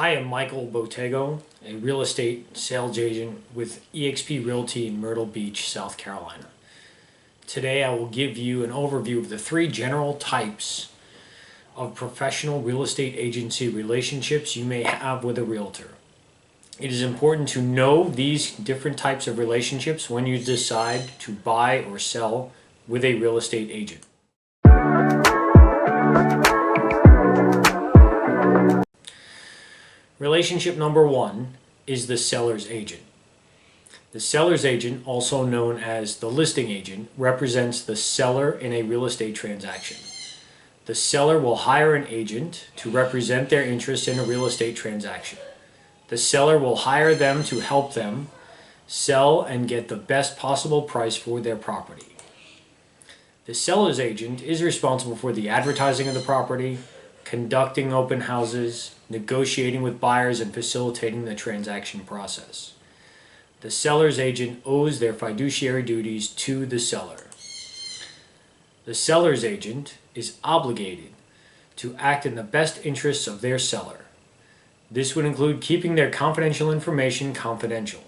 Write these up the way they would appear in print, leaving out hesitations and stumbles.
I am Michael Botego, a real estate sales agent with eXp Realty in Myrtle Beach, South Carolina. Today I will give you an overview of the three general types of professional real estate agency relationships you may have with a realtor. It is important to know these different types of relationships when you decide to buy or sell with a real estate agent. Relationship number one is the seller's agent. The seller's agent, also known as the listing agent, represents the seller in a real estate transaction. The seller will hire an agent to represent their interest in a real estate transaction. The seller will hire them to help them sell and get the best possible price for their property. The seller's agent is responsible for the advertising of the property, conducting open houses, negotiating with buyers, and facilitating the transaction process. The seller's agent owes their fiduciary duties to the seller. The seller's agent is obligated to act in the best interests of their seller. This would include keeping their confidential information confidential.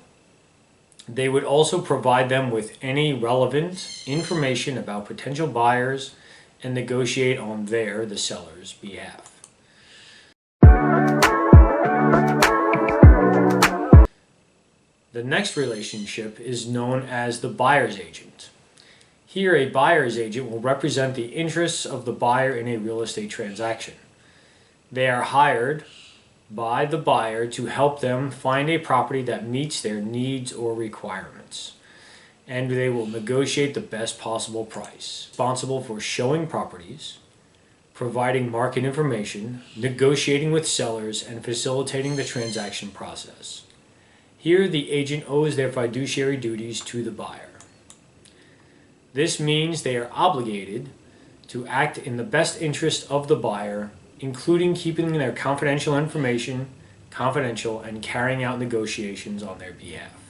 They would also provide them with any relevant information about potential buyers and negotiate on the seller's behalf. The next relationship is known as the buyer's agent. Here, a buyer's agent will represent the interests of the buyer in a real estate transaction. They are hired by the buyer to help them find a property that meets their needs or requirements, and they will negotiate the best possible price. Responsible for showing properties, providing market information, negotiating with sellers, and facilitating the transaction process. Here, the agent owes their fiduciary duties to the buyer. This means they are obligated to act in the best interest of the buyer, including keeping their confidential information confidential and carrying out negotiations on their behalf.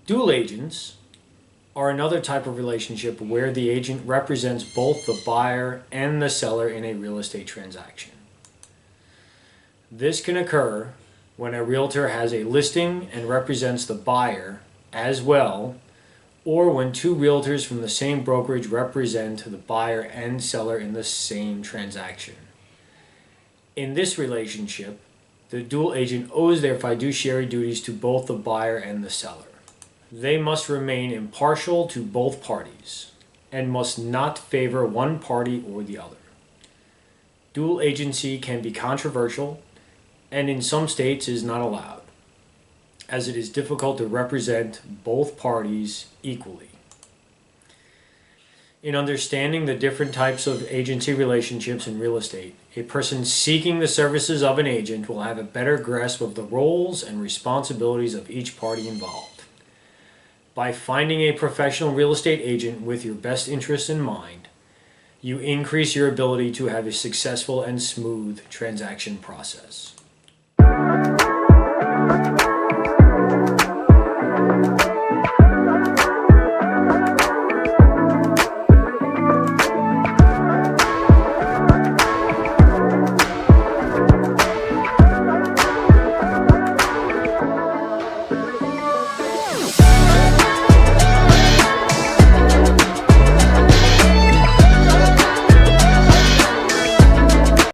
Dual agents are another type of relationship where the agent represents both the buyer and the seller in a real estate transaction. This can occur when a realtor has a listing and represents the buyer as well, or when two realtors from the same brokerage represent the buyer and seller in the same transaction. In this relationship, the dual agent owes their fiduciary duties to both the buyer and the seller. They must remain impartial to both parties and must not favor one party or the other. Dual agency can be controversial and in some states is not allowed, as it is difficult to represent both parties equally. In understanding the different types of agency relationships in real estate, a person seeking the services of an agent will have a better grasp of the roles and responsibilities of each party involved. By finding a professional real estate agent with your best interests in mind, you increase your ability to have a successful and smooth transaction process.